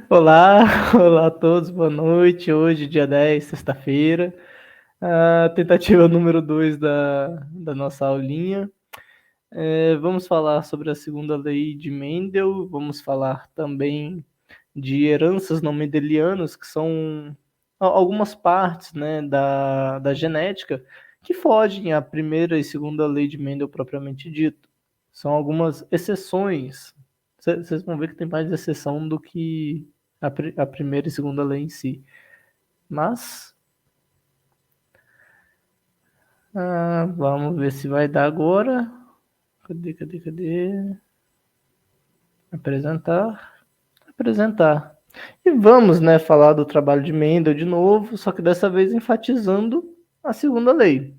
Olá, olá a todos, boa noite. Hoje, dia 10, sexta-feira, a tentativa número 2 da nossa aulinha. Vamos falar sobre a segunda lei de Mendel, vamos falar também de heranças não mendelianas, que são algumas partes, né, da genética que fogem à primeira e segunda lei de Mendel propriamente dito. São algumas exceções. Vocês vão ver que tem mais exceção do que a primeira e segunda lei em si. Mas vamos ver se vai dar agora. Cadê? Apresentar. Apresentar. E vamos, né, falar do trabalho de Mendel de novo, só que dessa vez enfatizando a segunda lei.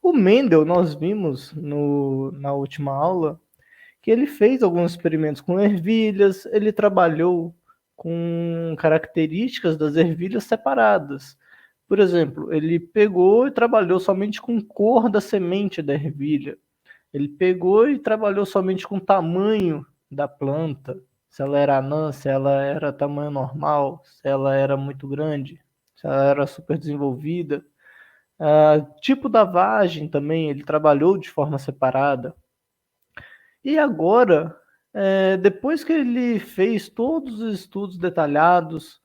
O Mendel, nós vimos na última aula, que ele fez alguns experimentos com ervilhas, ele trabalhou com características das ervilhas separadas. Por exemplo, ele pegou e trabalhou somente com cor da semente da ervilha. Ele pegou e trabalhou somente com tamanho da planta, se ela era anã, se ela era tamanho normal, se ela era muito grande, se ela era super desenvolvida. Tipo da vagem também, ele trabalhou de forma separada. E agora, depois que ele fez todos os estudos detalhados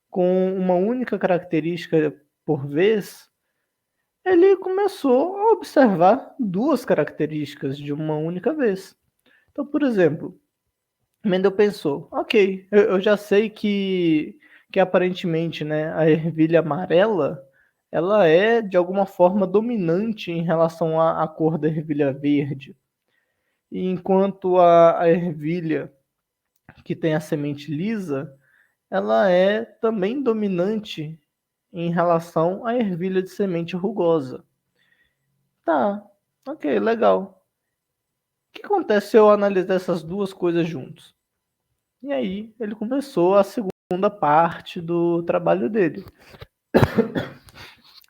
com uma única característica por vez, ele começou a observar duas características de uma única vez. Então, por exemplo, Mendel pensou, ok, eu já sei que aparentemente, né, a ervilha amarela, ela é de alguma forma dominante em relação à cor da ervilha verde. E enquanto a ervilha que tem a semente lisa, ela é também dominante em relação à ervilha de semente rugosa. Tá, ok, legal. O que acontece se eu analisar essas duas coisas juntos? E aí ele começou a segunda parte do trabalho dele.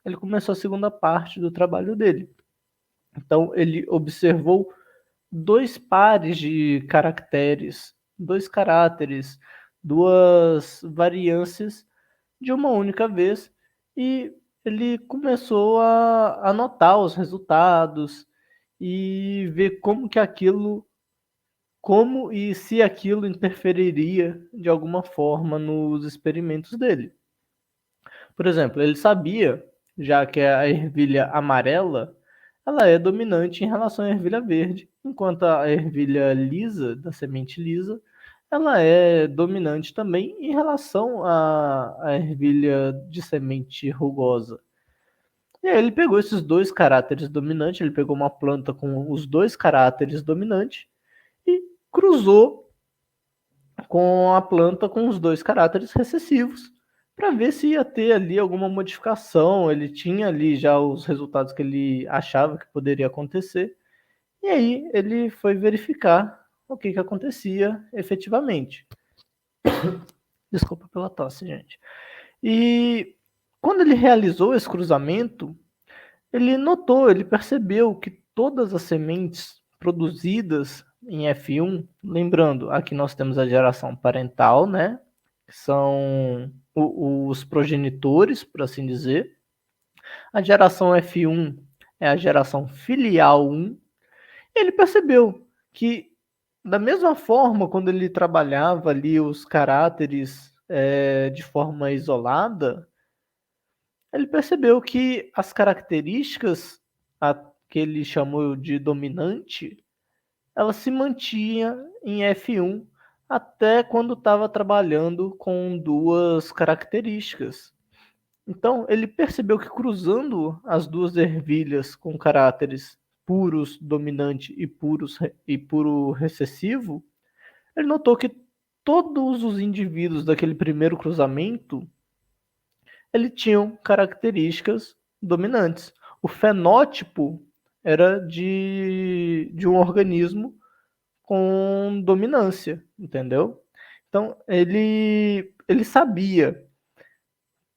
Ele começou a segunda parte do trabalho dele. Então ele observou dois pares de caracteres, dois caráteres, duas variâncias de uma única vez e ele começou a anotar os resultados e ver como e se aquilo interferiria de alguma forma nos experimentos dele. Por exemplo, ele sabia, já que a ervilha amarela, ela é dominante em relação à ervilha verde, enquanto a ervilha lisa, da semente lisa, ela é dominante também em relação à ervilha de semente rugosa. E aí ele pegou esses dois caráteres dominantes, ele pegou uma planta com os dois caráteres dominantes e cruzou com a planta com os dois caráteres recessivos para ver se ia ter ali alguma modificação. Ele tinha ali já os resultados que ele achava que poderia acontecer. E aí ele foi verificar o que acontecia efetivamente. Desculpa pela tosse, gente. E quando ele realizou esse cruzamento, ele notou, ele percebeu que todas as sementes produzidas em F1, lembrando, aqui nós temos a geração parental, né? Que são os progenitores, por assim dizer. A geração F1 é a geração filial 1. Ele percebeu que, da mesma forma, quando ele trabalhava ali os caráteres de forma isolada, ele percebeu que as características que ele chamou de dominante, ela se mantinha em F1 até quando estava trabalhando com duas características. Então, ele percebeu que cruzando as duas ervilhas com caráteres puros dominante e puro recessivo, ele notou que todos os indivíduos daquele primeiro cruzamento ele tinham características dominantes. O fenótipo era de um organismo com dominância, entendeu? Então, ele sabia,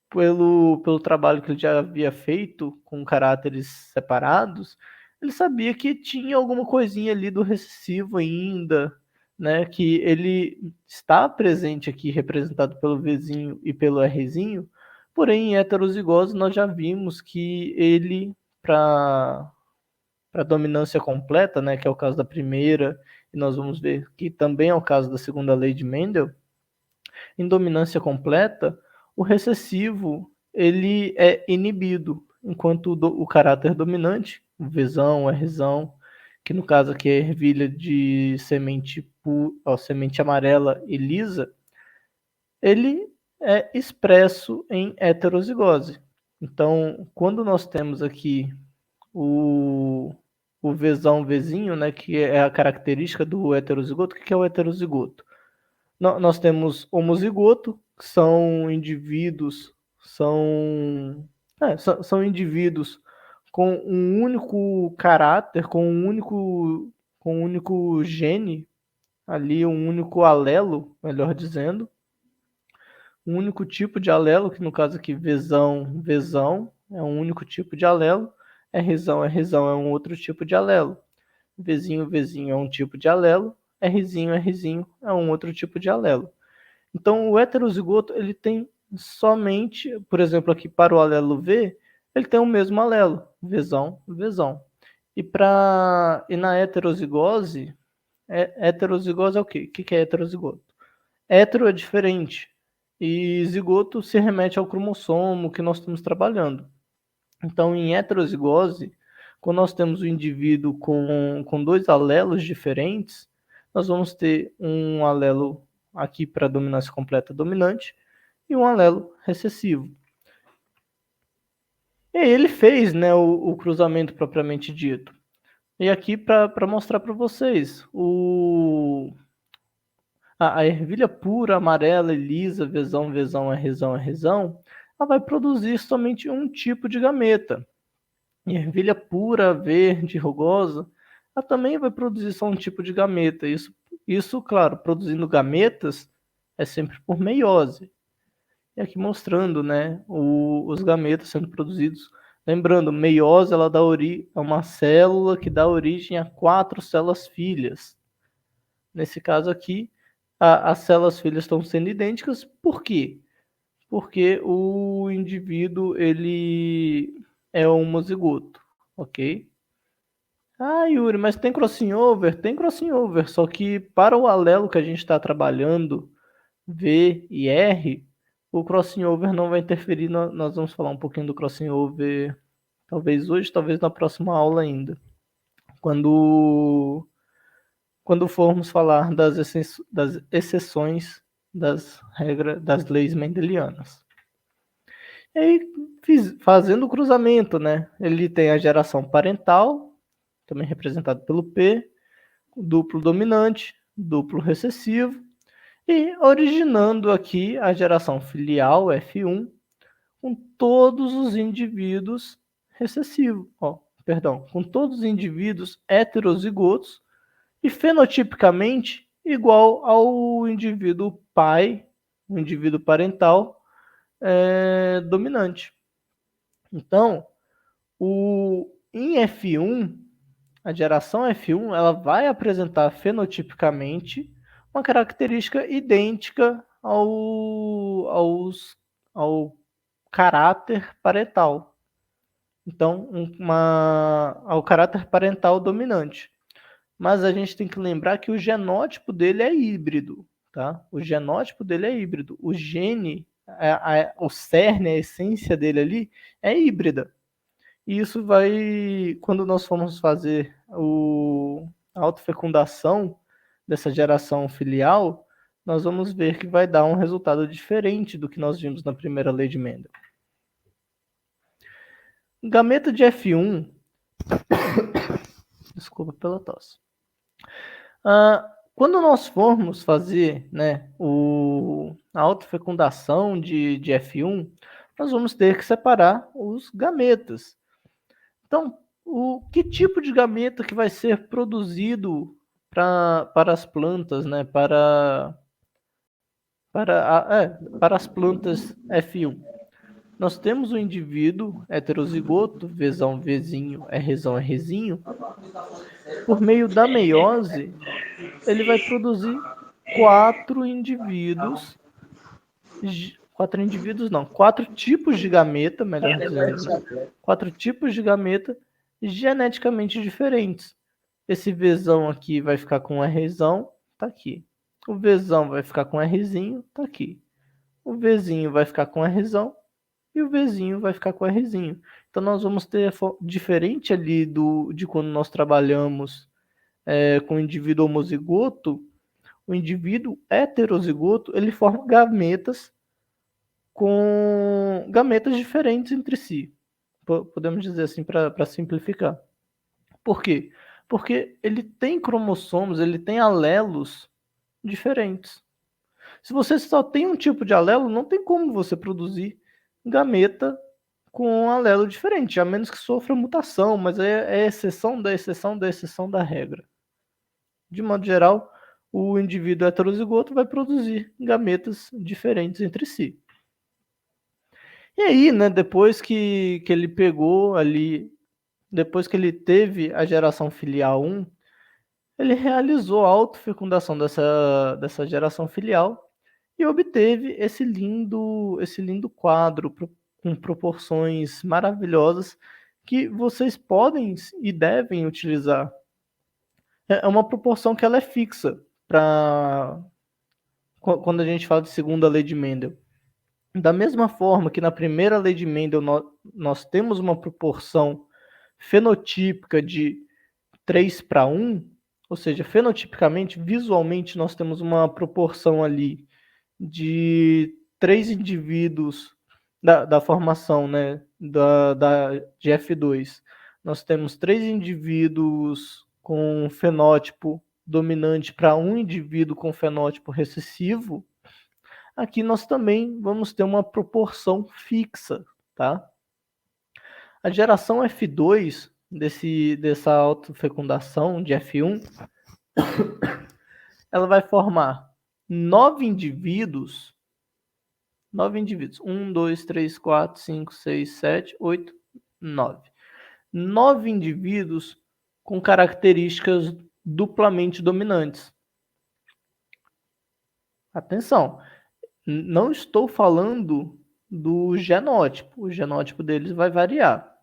pelo trabalho que ele já havia feito com caráteres separados, ele sabia que tinha alguma coisinha ali do recessivo ainda, né, que ele está presente aqui, representado pelo Vzinho e pelo Rzinho, porém em heterozigose nós já vimos que ele, para dominância completa, né, que é o caso da primeira, e nós vamos ver que também é o caso da segunda lei de Mendel, em dominância completa, o recessivo ele é inibido, enquanto o caráter dominante, o Vzão, o Rzão, que no caso aqui é ervilha de semente amarela e lisa, ele é expresso em heterozigose. Então, quando nós temos aqui o Vzão, Vzinho, né, que é a característica do heterozigoto, o que é o heterozigoto? Nós temos homozigoto, que são indivíduos, são indivíduos com um único caráter, com um único gene, ali um único alelo, melhor dizendo, um único tipo de alelo, que no caso aqui Vzão, Vzão, é um único tipo de alelo, Rzão, Rzão é um outro tipo de alelo, Vzinho, Vzinho é um tipo de alelo, Rzinho, Rzinho é um outro tipo de alelo. Então, o heterozigoto, ele tem somente, por exemplo, aqui para o alelo V, ele tem o mesmo alelo, Vzão, Vzão. E na heterozigose, heterozigose é o quê? O que é heterozigoto? Hétero é diferente, e zigoto se remete ao cromossomo que nós estamos trabalhando. Então, em heterozigose, quando nós temos o indivíduo com dois alelos diferentes, nós vamos ter um alelo aqui para dominância completa dominante e um alelo recessivo. E aí ele fez, né, o cruzamento propriamente dito. E aqui para mostrar para vocês, a ervilha pura, amarela e lisa, Vzão, Vzão, Rzão, Rzão, ela vai produzir somente um tipo de gameta. E ervilha pura, verde, rugosa, ela também vai produzir só um tipo de gameta. Isso, claro, produzindo gametas é sempre por meiose. E aqui mostrando, né, os gametas sendo produzidos. Lembrando, meiose ela é uma célula que dá origem a 4 células filhas. Nesse caso aqui, as células filhas estão sendo idênticas. Por quê? Porque o indivíduo ele é homozigoto, ok? Ah, Yuri, mas tem crossover? Tem crossover, só que para o alelo que a gente está trabalhando, V e R, o crossover não vai interferir. Nós vamos falar um pouquinho do crossover, talvez hoje, talvez na próxima aula ainda. Quando, quando formos falar das exceções das regras das leis mendelianas. E aí, fazendo o cruzamento, né? Ele tem a geração parental, também representado pelo P, duplo dominante, duplo recessivo, e originando aqui a geração filial F1 com todos os indivíduos recessivos, com todos os indivíduos heterozigotos e fenotipicamente igual ao indivíduo pai, o indivíduo parental dominante. Então, em F1, a geração F1 ela vai apresentar fenotipicamente uma característica idêntica ao caráter parental. Então, ao caráter parental dominante. Mas a gente tem que lembrar que o genótipo dele é híbrido, tá? O genótipo dele é híbrido. O gene, o cerne, a essência dele ali é híbrida. E isso vai, quando nós formos fazer a autofecundação dessa geração filial, nós vamos ver que vai dar um resultado diferente do que nós vimos na primeira lei de Mendel. Gameta de F1, desculpa pela tosse. Quando nós formos fazer, né, a autofecundação de F1, nós vamos ter que separar os gametas. Então, que tipo de gameta que vai ser produzido para as plantas, né? Para as plantas F1? nós temos o indivíduo heterozigoto, Vzão, Vzinho, Rzão, Rzinho. Por meio da meiose, ele vai produzir quatro tipos de gameta, melhor dizendo, né? 4 tipos de gameta geneticamente diferentes. Esse Vzão aqui vai ficar com Rzão, tá aqui. O Vzão vai ficar com Rzinho, tá aqui. O Vzinho vai ficar com Rzão e o Vzinho vai ficar com Rzinho. Então nós vamos ter diferente ali de quando nós trabalhamos com o indivíduo homozigoto. O indivíduo heterozigoto ele forma gametas com gametas diferentes entre si. Podemos dizer assim para simplificar. Por quê? Porque ele tem cromossomos, ele tem alelos diferentes. Se você só tem um tipo de alelo, não tem como você produzir gameta com um alelo diferente, a menos que sofra mutação, mas é exceção da exceção da exceção da regra. De modo geral, o indivíduo heterozigoto vai produzir gametas diferentes entre si. E aí, né, depois que ele pegou ali, depois que ele teve a geração filial 1, ele realizou a autofecundação dessa geração filial e obteve esse lindo quadro com proporções maravilhosas que vocês podem e devem utilizar. É uma proporção que ela é fixa para quando a gente fala de segunda lei de Mendel. Da mesma forma que na primeira lei de Mendel nós temos uma proporção fenotípica de 3:1, ou seja, fenotipicamente, visualmente, nós temos uma proporção ali de 3 indivíduos da formação, né, de F2. Nós temos 3 indivíduos com fenótipo dominante para um indivíduo com fenótipo recessivo. Aqui nós também vamos ter uma proporção fixa, tá? A geração F2 dessa autofecundação de F1, ela vai formar 9 indivíduos. 1, 2, 3, 4, 5, 6, 7, 8, 9. 9 indivíduos com características duplamente dominantes. Atenção, não estou falando do genótipo. O genótipo deles vai variar.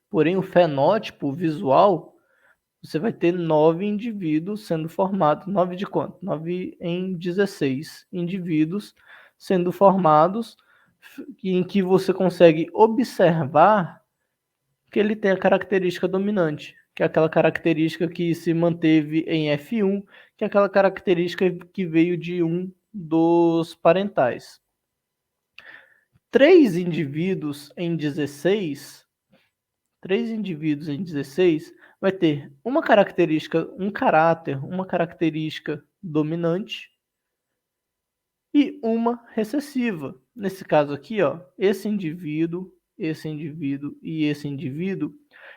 Porém, o fenótipo visual, você vai ter 9 indivíduos sendo formados. 9 de quanto? 9 em 16 indivíduos sendo formados, em que você consegue observar que ele tem a característica dominante, que é aquela característica que se manteve em F1, que é aquela característica que veio de um dos parentais. 3 indivíduos em 16 vai ter uma característica, um caráter, uma característica dominante e uma recessiva. Nesse caso aqui, ó, esse indivíduo e esse indivíduo,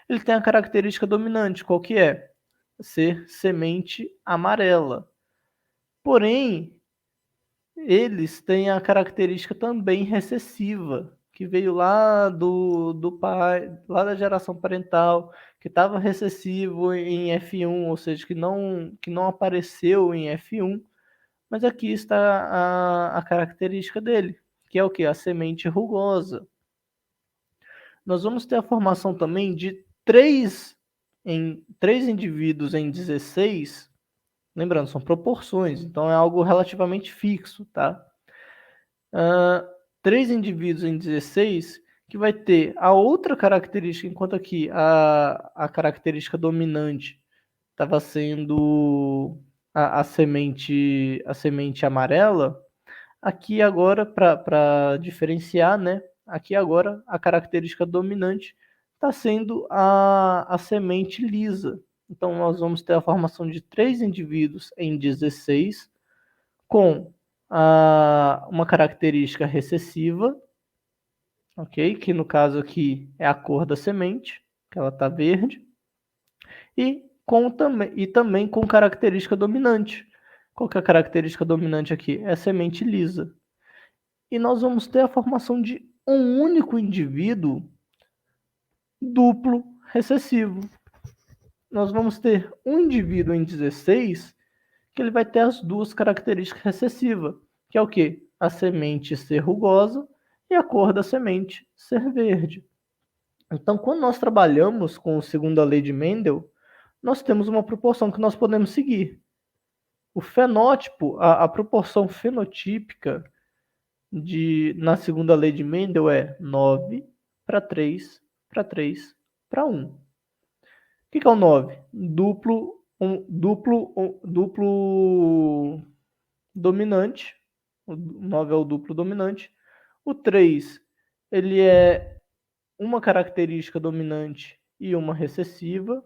ele tem a característica dominante, qual que é? Ser semente amarela. Porém, eles têm a característica também recessiva, que veio lá do pai, lá da geração parental, que estava recessivo em F1, ou seja, que não apareceu em F1, mas aqui está a característica dele, que é o que? A semente rugosa. Nós vamos ter a formação também de 3 indivíduos em 16, lembrando, são proporções, então é algo relativamente fixo, tá? 3 indivíduos em 16, que vai ter a outra característica, enquanto aqui a característica dominante estava sendo a semente amarela, aqui agora, para diferenciar, né? Aqui agora a característica dominante está sendo a semente lisa. Então nós vamos ter a formação de 3 indivíduos em 16 com uma característica recessiva, ok? Que no caso aqui é a cor da semente, que ela está verde, e também com característica dominante. Qual que é a característica dominante aqui? É a semente lisa. E nós vamos ter a formação de um único indivíduo duplo recessivo. Nós vamos ter um indivíduo em 16 que ele vai ter as duas características recessivas, que é o quê? A semente ser rugosa e a cor da semente ser verde. Então, quando nós trabalhamos com a segunda lei de Mendel, nós temos uma proporção que nós podemos seguir. O fenótipo, a proporção fenotípica na segunda lei de Mendel é 9 para 3 para 3 para 1. O que é o 9? Duplo dominante. O 9 é o duplo dominante. O 3, ele é uma característica dominante e uma recessiva.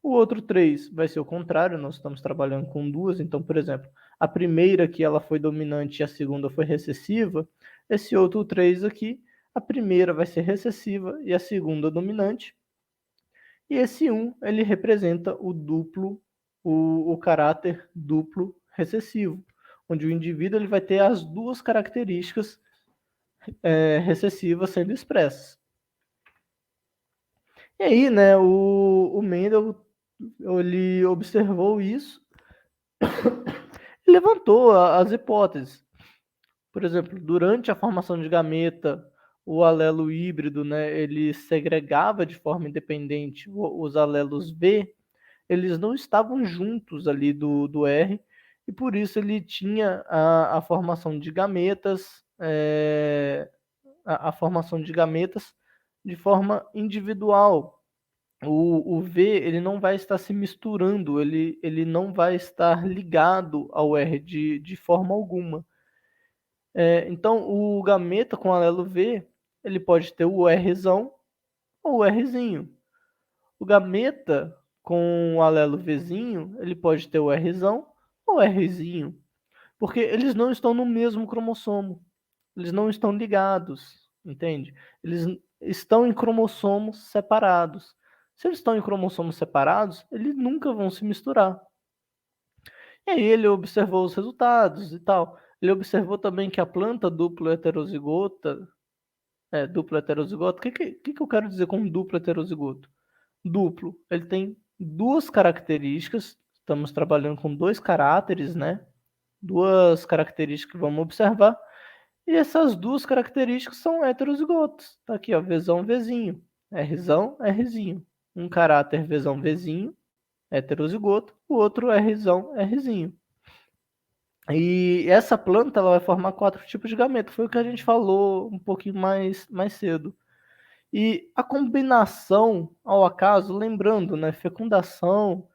O outro 3 vai ser o contrário, nós estamos trabalhando com duas. Então, por exemplo, a primeira que ela foi dominante e a segunda foi recessiva, esse outro 3 aqui, a primeira vai ser recessiva e a segunda dominante. E esse 1, ele representa o duplo, o caráter duplo recessivo, onde o indivíduo ele vai ter as duas características recessivas sendo expressas. E aí, né, o Mendel, ele observou isso e levantou as hipóteses. Por exemplo, durante a formação de gameta, o alelo híbrido, né, ele segregava de forma independente os alelos V, eles não estavam juntos ali do R, e por isso ele tinha a formação de gametas, a formação de gametas de forma individual. O V ele não vai estar se misturando, ele não vai estar ligado ao R de forma alguma. Então, o gameta com alelo V, ele pode ter o Rzão ou o Rzinho. O gameta com o alelo Vzinho, ele pode ter o Rzão ou o Rzinho, porque eles não estão no mesmo cromossomo, eles não estão ligados, entende? Eles estão em cromossomos separados. Se eles estão em cromossomos separados, eles nunca vão se misturar. E aí ele observou os resultados e tal. Ele observou também que a planta duplo heterozigota, o que eu quero dizer com duplo heterozigoto? Duplo, ele tem duas características, estamos trabalhando com dois caráteres, né? Duas características que vamos observar. E essas duas características são heterozigotos. Tá aqui, ó, Vzão, Vzinho. Rzão, Rzinho. Um caráter Vzão, Vzinho, heterozigoto. O outro Rzão, Rzinho. E essa planta ela vai formar 4 tipos de gameta. Foi o que a gente falou um pouquinho mais cedo. E a combinação ao acaso, lembrando, né, fecundação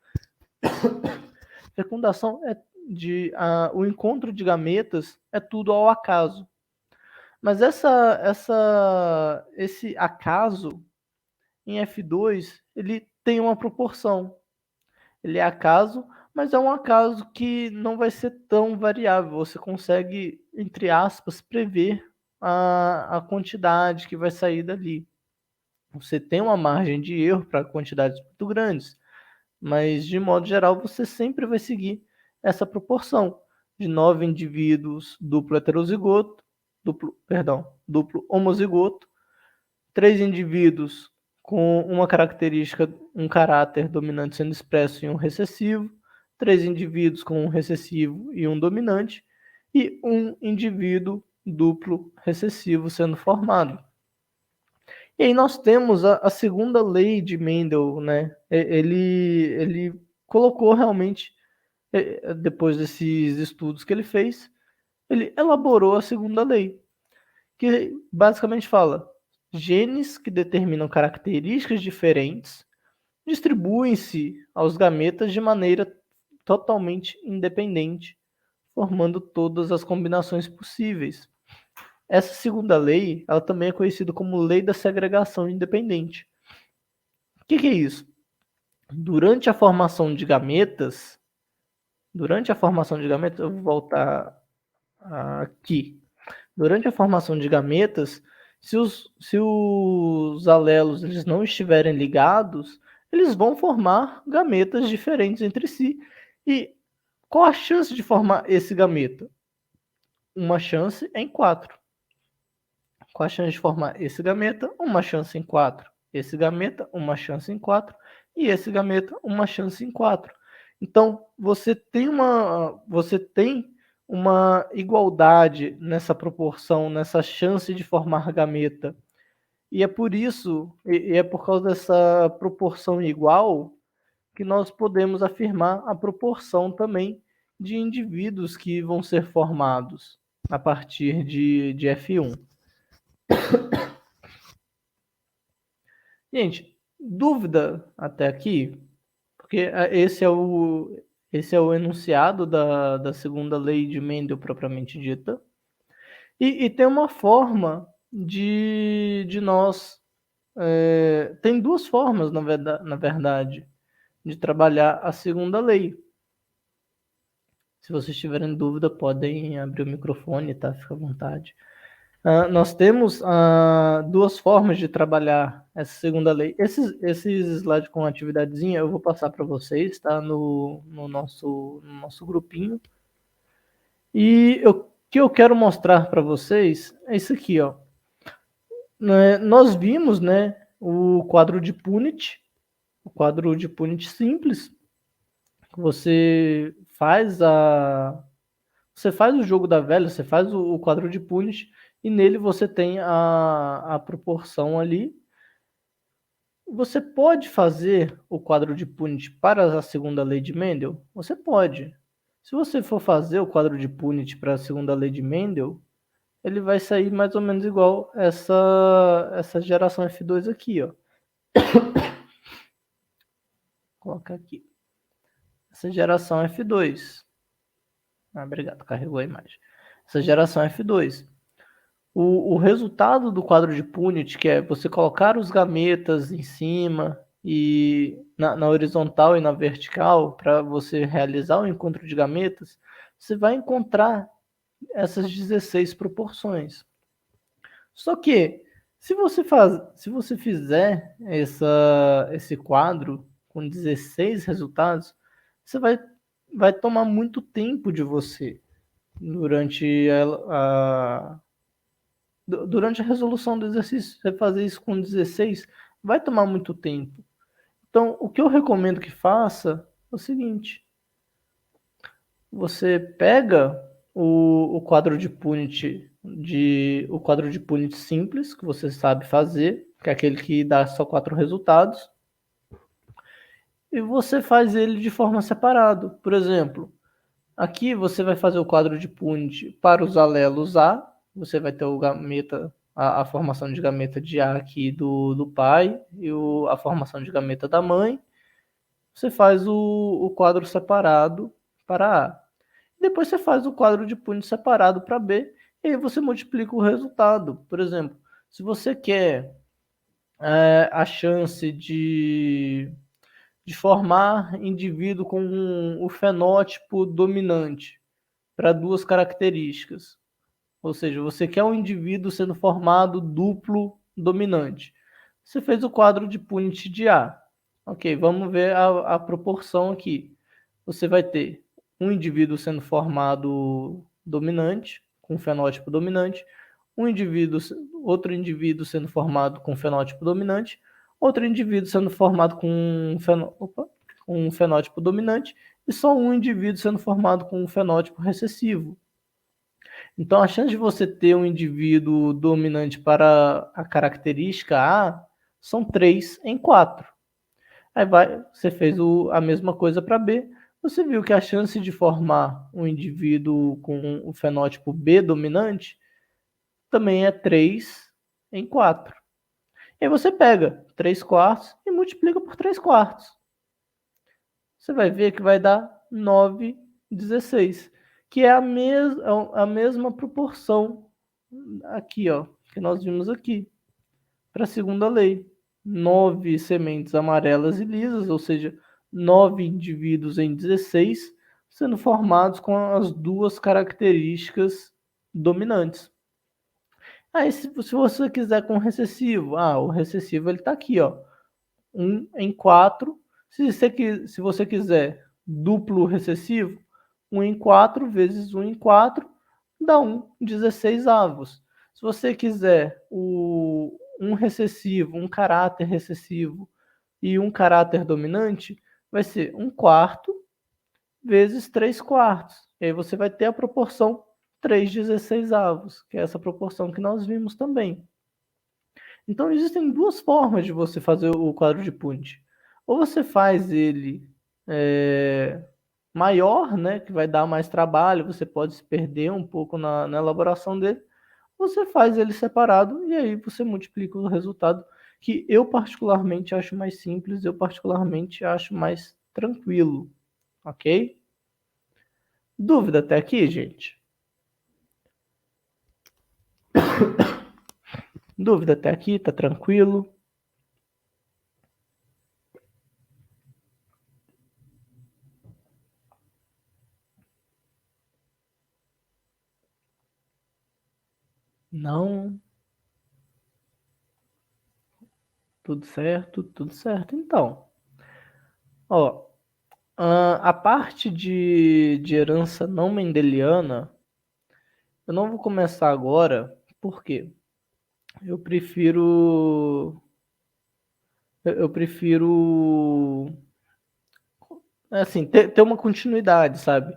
o encontro de gametas é tudo ao acaso. Mas esse acaso em F2 ele tem uma proporção. Ele é acaso, mas é um acaso que não vai ser tão variável. Você consegue, entre aspas, prever a quantidade que vai sair dali. Você tem uma margem de erro para quantidades muito grandes, mas de modo geral você sempre vai seguir essa proporção de 9 indivíduos duplo heterozigoto, duplo homozigoto, 3 indivíduos com uma característica, um caráter dominante sendo expresso em um recessivo, 3 indivíduos com um recessivo e um dominante, e um indivíduo duplo recessivo sendo formado. E aí nós temos a segunda lei de Mendel, né? Ele colocou realmente, depois desses estudos que ele fez, ele elaborou a segunda lei, que basicamente fala: genes que determinam características diferentes distribuem-se aos gametas de maneira totalmente independente, formando todas as combinações possíveis. Essa segunda lei, ela também é conhecida como lei da segregação independente. O que é isso? Durante a formação de gametas, eu vou voltar aqui. Durante a formação de gametas, se os alelos eles não estiverem ligados, eles vão formar gametas diferentes entre si. E qual a chance de formar esse gameta? Uma chance em 4. com a chance de formar esse gameta, uma chance em 4. Esse gameta, uma chance em 4. E esse gameta, uma chance em 4. Então, você tem uma igualdade nessa proporção, nessa chance de formar gameta. E é por isso, e é por causa dessa proporção igual, que nós podemos afirmar a proporção também de indivíduos que vão ser formados a partir de F1. Gente, dúvida até aqui? Porque esse é o enunciado da segunda lei de Mendel propriamente dita. E tem uma forma de nós... tem duas formas, na verdade, de trabalhar a segunda lei. Se vocês tiverem dúvida, podem abrir o microfone, tá? Fica à vontade. Nós temos duas formas de trabalhar essa segunda lei. Esses slides com atividadezinha eu vou passar para vocês, tá? No nosso grupinho. E o que eu quero mostrar para vocês é isso aqui, ó. Nós vimos, né, o quadro de Punnett simples. Você faz o jogo da velha, você faz o quadro de Punnett e nele você tem a proporção ali. Você pode fazer o quadro de Punnett para a segunda lei de Mendel? Você pode. Se você for fazer o quadro de Punnett para a segunda lei de Mendel, ele vai sair mais ou menos igual essa geração F2 aqui, ó. Vou colocar aqui. Essa geração F2. Obrigado, carregou a imagem. Essa geração F2. O resultado do quadro de Punnett, que é você colocar os gametas em cima e na horizontal e na vertical para você realizar o encontro de gametas, você vai encontrar essas 16 proporções. Só que se você fizer esse quadro com 16 resultados, você vai tomar muito tempo de você durante a resolução do exercício. Você fazer isso com 16 vai tomar muito tempo. Então, o que eu recomendo que faça é o seguinte: você pega o quadro de Punnett simples, que você sabe fazer, que é aquele que dá só 4 resultados, e você faz ele de forma separada. Por exemplo, aqui você vai fazer o quadro de Punnett para os alelos A, você vai ter o gameta, a formação de gameta de A aqui do pai e a formação de gameta da mãe. Você faz o quadro separado para A. Depois você faz o quadro de Punnett separado para B e aí você multiplica o resultado. Por exemplo, se você quer a chance de formar indivíduo com o fenótipo dominante para duas características, ou seja, você quer um indivíduo sendo formado duplo dominante. Você fez o quadro de Punnett de A. Ok, vamos ver a proporção aqui. Você vai ter um indivíduo sendo formado dominante, com fenótipo dominante, outro indivíduo sendo formado com fenótipo dominante, outro indivíduo sendo formado com um fenótipo dominante e só um indivíduo sendo formado com um fenótipo recessivo. Então, a chance de você ter um indivíduo dominante para a característica A são 3 em 4. Aí você fez a mesma coisa para B, você viu que a chance de formar um indivíduo com o fenótipo B dominante também é 3 em 4. E aí você pega 3 quartos e multiplica por 3 quartos. Você vai ver que vai dar 9/16, que é a mesma proporção aqui, ó, que nós vimos aqui, para a segunda lei. 9 sementes amarelas e lisas, ou seja, 9 indivíduos em 16, sendo formados com as duas características dominantes. Aí, se você quiser com recessivo, o recessivo ele está aqui, ó, 1 em 4. Se você quiser duplo recessivo, 1 em 4 vezes 1 em 4 dá 1/16. Se você quiser um recessivo, um caráter recessivo e um caráter dominante, vai ser 1/4 vezes 3/4. E aí você vai ter a proporção 3/16, que é essa proporção que nós vimos também. Então existem duas formas de você fazer o quadro de Punt. Ou você faz ele maior, né, que vai dar mais trabalho, você pode se perder um pouco na elaboração dele. Você faz ele separado e aí você multiplica o resultado, que eu particularmente acho mais simples, eu particularmente acho mais tranquilo, ok? Dúvida até aqui, gente? Dúvida até aqui, tá tranquilo? Não? Tudo certo? Tudo certo. Então, ó, a parte de herança não mendeliana, eu não vou começar agora, porque eu prefiro eu prefiro assim, ter uma continuidade, sabe?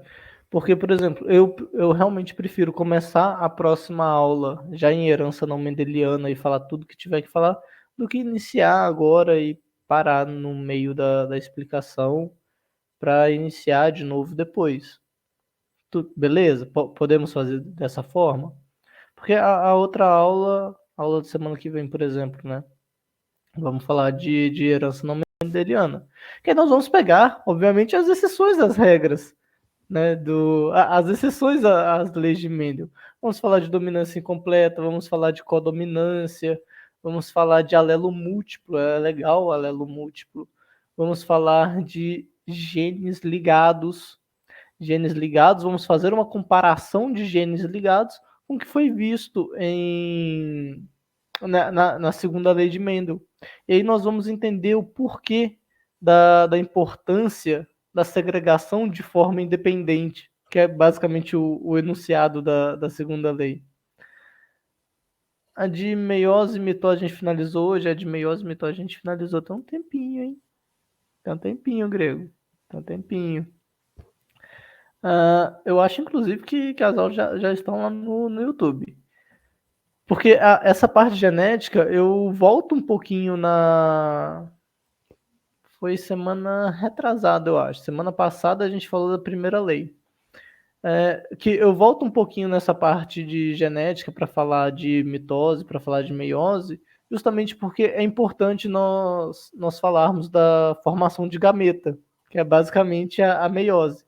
Porque, por exemplo, eu realmente prefiro começar a próxima aula já em herança não mendeliana e falar tudo que tiver que falar, do que iniciar agora e parar no meio da explicação para iniciar de novo depois. Beleza? Podemos fazer dessa forma? Porque a outra aula, a aula de semana que vem, por exemplo, né? Vamos falar de herança não mendeliana. Que aí nós vamos pegar, obviamente, as exceções das regras, né? As exceções às leis de Mendel. Vamos falar de dominância incompleta, vamos falar de codominância, vamos falar de alelo múltiplo, é legal o alelo múltiplo. Vamos falar de genes ligados. Genes ligados, vamos fazer uma comparação de genes ligados com o que foi visto na segunda lei de Mendel. E aí nós vamos entender o porquê da importância da segregação de forma independente, que é basicamente o enunciado da segunda lei. A de meiose e mitose a gente finalizou hoje, a de meiose e mitose a gente finalizou. Tem um tempinho, hein? Tem um tempinho, grego. Tem um tempinho. Eu acho, inclusive, que as aulas já estão lá no YouTube. Porque essa parte genética, eu volto um pouquinho Foi semana retrasada, eu acho. Semana passada a gente falou da primeira lei. Que eu volto um pouquinho nessa parte de genética para falar de mitose, para falar de meiose, justamente porque é importante nós falarmos da formação de gameta, que é basicamente a meiose.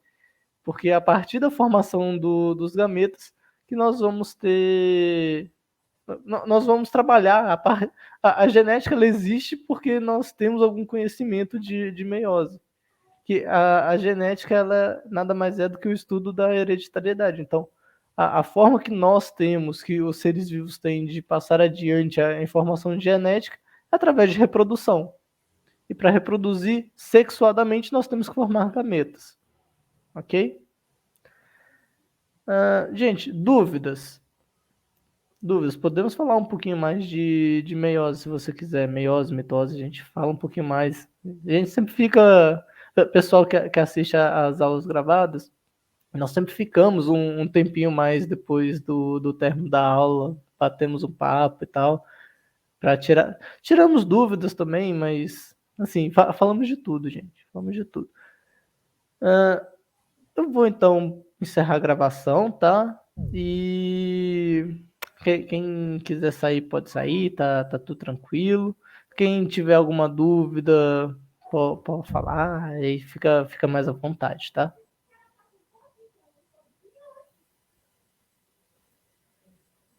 Porque é a partir da formação dos gametas que nós vamos ter. Nós vamos trabalhar. A genética ela existe porque nós temos algum conhecimento de meiose. Que a genética ela nada mais é do que o estudo da hereditariedade. Então, a forma que nós temos, que os seres vivos têm de passar adiante a informação genética é através de reprodução. E para reproduzir sexuadamente, nós temos que formar gametas. Ok? Gente, dúvidas? Dúvidas? Podemos falar um pouquinho mais de meiose, se você quiser. Meiose, mitose, a gente fala um pouquinho mais. A gente sempre fica. Pessoal que assiste às aulas gravadas, nós sempre ficamos um tempinho mais depois do término da aula, batemos um papo e tal, para tiramos dúvidas também, mas assim, falamos de tudo, gente, falamos de tudo. Eu vou então encerrar a gravação, tá? E quem quiser sair pode sair, tá tudo tranquilo. Quem tiver alguma dúvida pode falar, aí fica mais à vontade, tá?